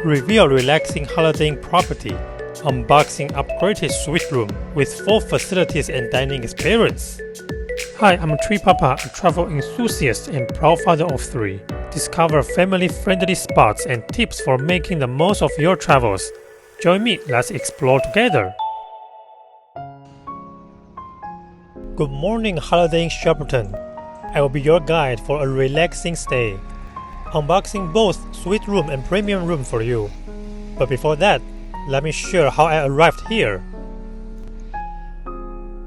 Review a relaxing Holiday Inn property. Unboxing upgraded suite room with full facilities and dining experience. Hi, I'm Tree Papa, a travel enthusiast and proud father of 3. Discover family-friendly spots and tips for making the most of your travels. Join me, let's explore together. Good morning, Holiday Inn Shepperton. I will be your guide for a relaxing stay. Unboxing both suite room and premium room for you. But before that, let me share how I arrived here.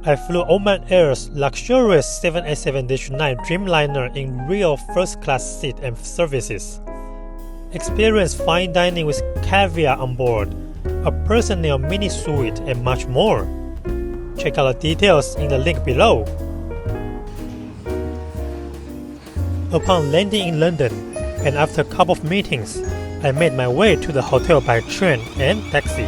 I flew Oman Air's luxurious 787-9 Dreamliner in real first-class seat and services. Experience fine dining with caviar on board, a personal mini suite, and much more. Check out the details in the link below. Upon landing in London, and after a couple of meetings, I made my way to the hotel by train and taxi.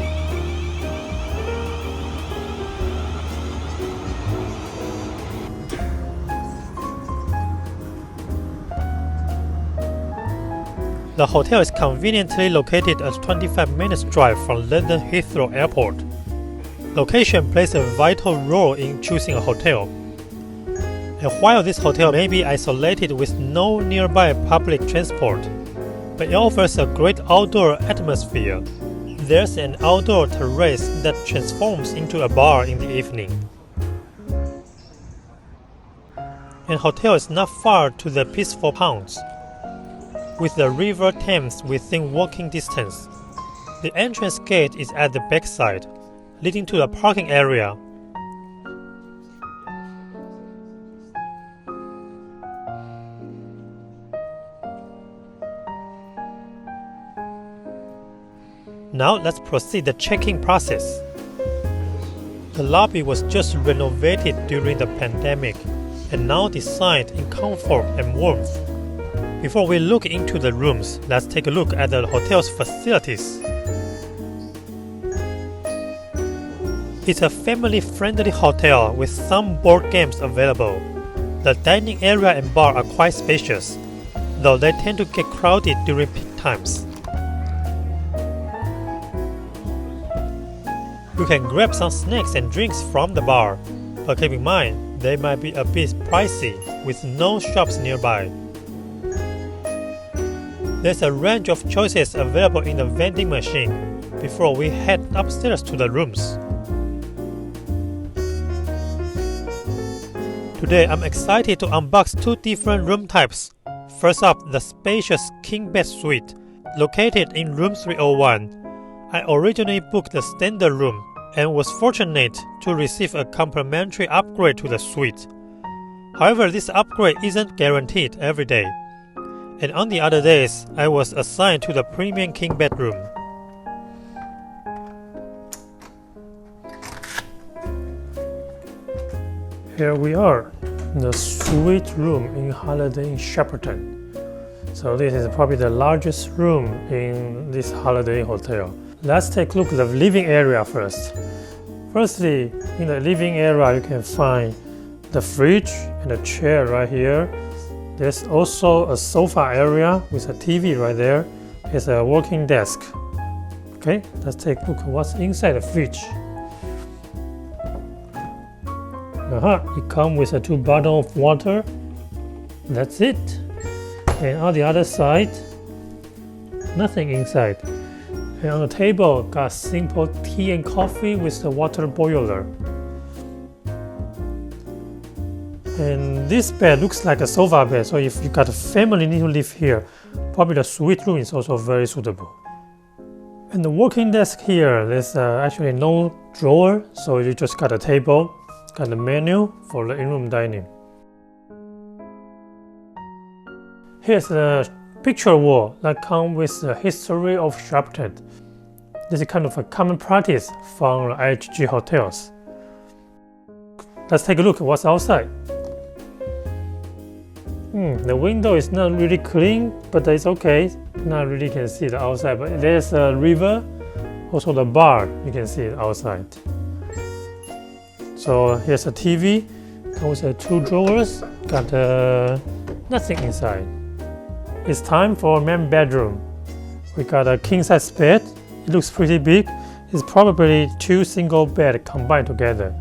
The hotel is conveniently located a 25 minutes drive from London Heathrow Airport. Location plays a vital role in choosing a hotel. And while this hotel may be isolated with no nearby public transport, but it offers a great outdoor atmosphere. There's an outdoor terrace that transforms into a bar in the evening. And hotel is not far to the peaceful ponds, with the River Thames within walking distance. The entrance gate is at the backside, leading to the parking area. Now let's proceed the check-in process. The lobby was just renovated during the pandemic and now designed in comfort and warmth. Before we look into the rooms, let's take a look at the hotel's facilities. It's a family-friendly hotel with some board games available. The dining area and bar are quite spacious, though they tend to get crowded during peak times. You can grab some snacks and drinks from the bar, but keep in mind they might be a bit pricey with no shops nearby. There's a range of choices available in the vending machine before we head upstairs to the rooms. Today I'm excited to unbox 2 different room types. First up, the spacious king bed suite located in room 301. I originally booked the standard room and was fortunate to receive a complimentary upgrade to the suite. However, this upgrade isn't guaranteed every day, and on the other days, I was assigned to the premium king bedroom. Here we are, the suite room in Holiday Inn Shepperton. So this is probably the largest room in this Holiday Inn hotel. Let's take a look at the living area first. Firstly, in the living area you can find the fridge and a chair right here. There's also a sofa area with a TV right there. There's a working desk. Okay, let's take a look at what's inside the fridge. It comes with a 2 bottles of water. That's it. And on the other side, nothing inside. And on the table, got simple tea and coffee with the water boiler. And this bed looks like a sofa bed, so if you got a family need to live here, probably the suite room is also very suitable. And the working desk here, there's actually no drawer, so you just got a table. Got a menu for the in-room dining. Here's the picture wall that comes with the history of Shepperton. This is kind of a common practice from IHG hotels. Let's take a look at what's outside. The window is not really clean, but it's okay. Not really can see the outside, but there's a river, also the bar, you can see it outside. So here's a TV, comes with 2 drawers, got nothing inside. It's time for main bedroom. We got a king-size bed. It looks pretty big. It's probably 2 single beds combined together.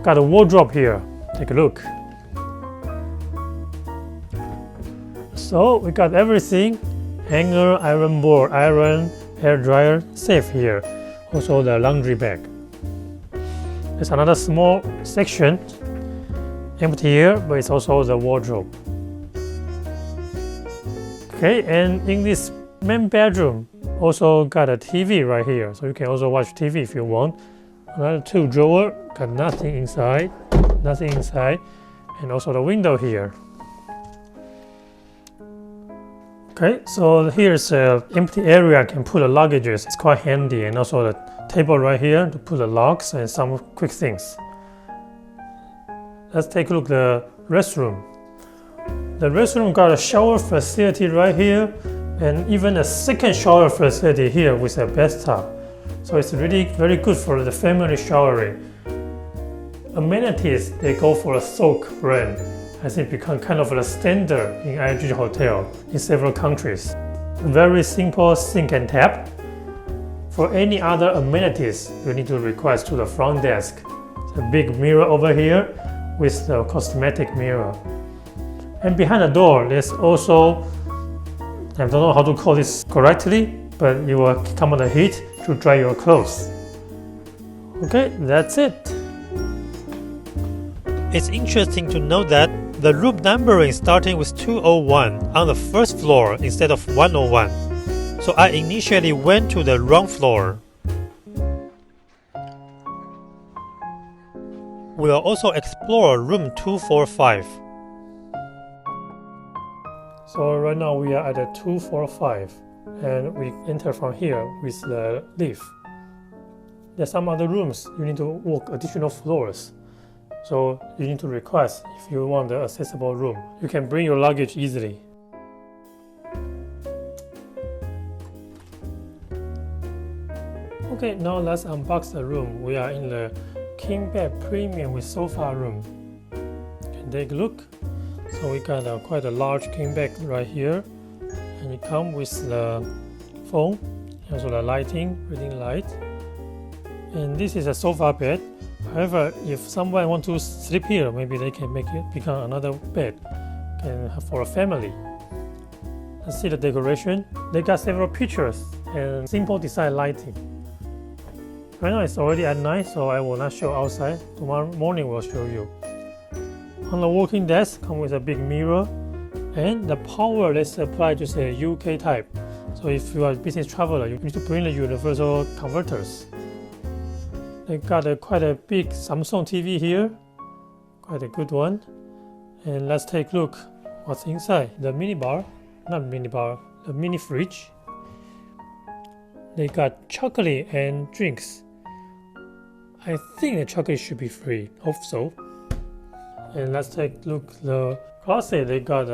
Got a wardrobe here. Take a look. So we got everything. Hanger, iron board, iron, hair dryer, safe here. Also the laundry bag. There's another small section, empty here, but it's also the wardrobe. Okay, and in this main bedroom, also got a TV right here, so you can also watch TV if you want. Another 2 drawer, got nothing inside, and also the window here. Okay, so here's an empty area I can put the luggages. It's quite handy, and also the table right here to put the locks and some quick things. Let's take a look at the restroom. The restroom got a shower facility right here, and even a second shower facility here with a bathtub. So it's really very good for the family showering. Amenities, they go for a Soak brand. I think become kind of a standard in IHG hotel in several countries. Very simple sink and tap. For any other amenities, you need to request to the front desk. It's a big mirror over here with the cosmetic mirror. And behind the door, there's also, I don't know how to call this correctly, but it will come on the heat to dry your clothes. Okay, that's it. It's interesting to note that the room numbering starting with 201 on the first floor instead of 101. So I initially went to the wrong floor. We'll also explore room 245. So right now we are at a 245 and we enter from here with the lift. There's some other rooms you need to walk additional floors. So you need to request if you want the accessible room. You can bring your luggage easily. Okay, now let's unbox the room. We are in the king bed premium with sofa room. Can take a look. So we got quite a large king bed right here, and it comes with the phone, also the lighting, reading light. And this is a sofa bed. However, if someone wants to sleep here, maybe they can make it become another bed for a family. Let's see the decoration. They got several pictures and simple design lighting. Right now it's already at night, so I will not show outside. Tomorrow morning we'll show you. On the working desk, come with a big mirror, and the power let's apply to say UK type. So if you are a business traveler, you need to bring the universal converters. They got quite a big Samsung TV here, quite a good one. And let's take a look what's inside. The minibar, the mini fridge. They got chocolate and drinks. I think the chocolate should be free, hope so. And let's take a look at the closet. They got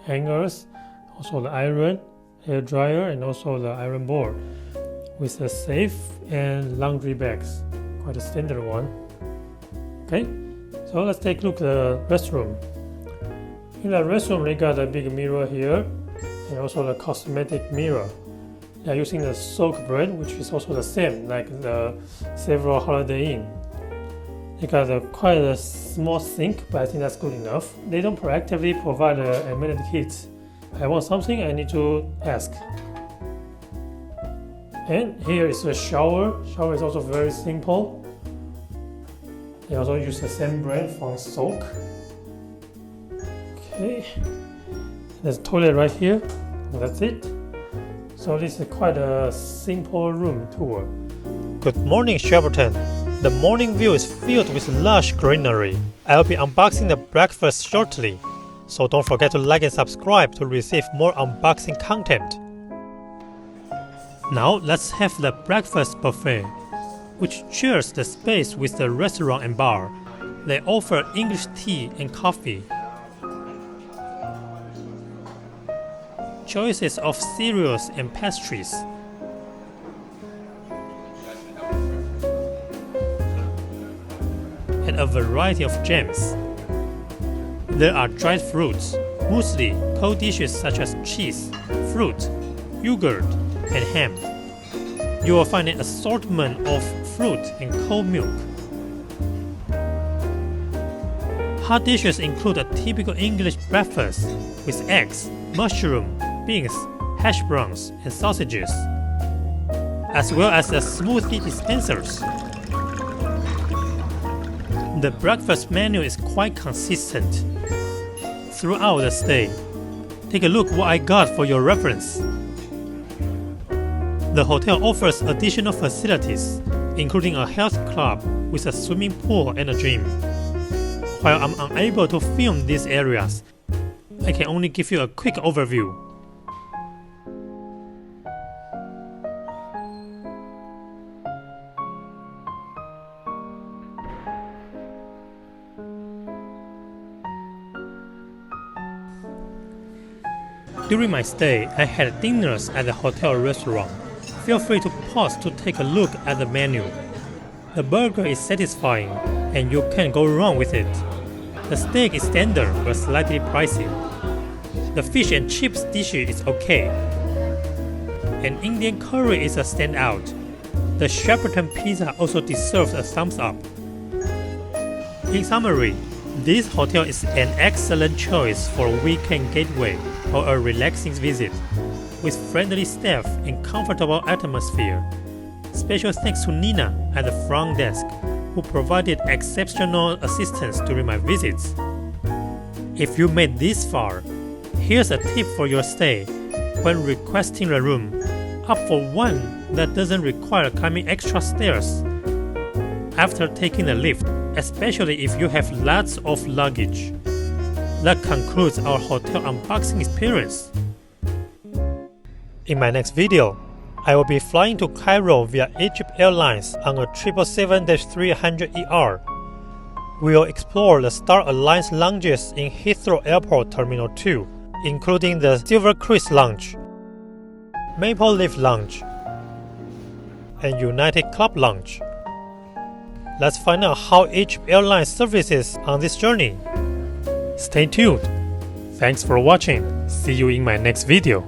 hangers, also the iron, hair dryer, and also the iron board with a safe and laundry bags. Quite a standard one. Okay, so let's take a look at the restroom. In the restroom, they got a big mirror here and also the cosmetic mirror. They are using the Soak brand, which is also the same like the several Holiday Inn. They got quite a small sink, but I think that's good enough. They don't proactively provide amenity kits. I want something, I need to ask. And here is the shower. Shower is also very simple. They also use the same brand from Soak. Okay, there's a toilet right here. And that's it. So this is quite a simple room tour. Good morning, Shepperton. The morning view is filled with lush greenery. I'll be unboxing the breakfast shortly, so don't forget to like and subscribe to receive more unboxing content. Now let's have the breakfast buffet, which shares the space with the restaurant and bar. They offer English tea and coffee. Choices of cereals and pastries. And a variety of jams. There are dried fruits, muesli, cold dishes such as cheese, fruit, yogurt, and ham. You will find an assortment of fruit and cold milk. Hot dishes include a typical English breakfast with eggs, mushroom, beans, hash browns, and sausages, as well as the smoothie dispensers. The breakfast menu is quite consistent throughout the stay. Take a look what I got for your reference. The hotel offers additional facilities, including a health club with a swimming pool and a gym. While I'm unable to film these areas, I can only give you a quick overview. During my stay, I had dinners at the hotel restaurant. Feel free to pause to take a look at the menu. The burger is satisfying, and you can't go wrong with it. The steak is standard but slightly pricey. The fish and chips dish is okay. An Indian curry is a standout. The Shepperton pizza also deserves a thumbs up. In summary, this hotel is an excellent choice for a weekend getaway or a relaxing visit, with friendly staff and comfortable atmosphere. Special thanks to Nina at the front desk, who provided exceptional assistance during my visits. If you made this far, here's a tip for your stay. When requesting a room, opt for one that doesn't require climbing extra stairs after taking a lift, especially if you have lots of luggage. That concludes our hotel unboxing experience. In my next video, I will be flying to Cairo via Egypt Airlines on a 777-300ER. We will explore the Star Alliance lounges in Heathrow Airport Terminal 2, including the Silver Chris Lounge, Maple Leaf Lounge, and United Club Lounge. Let's find out how Egypt Airlines services on this journey. Stay tuned. Thanks for watching. See you in my next video.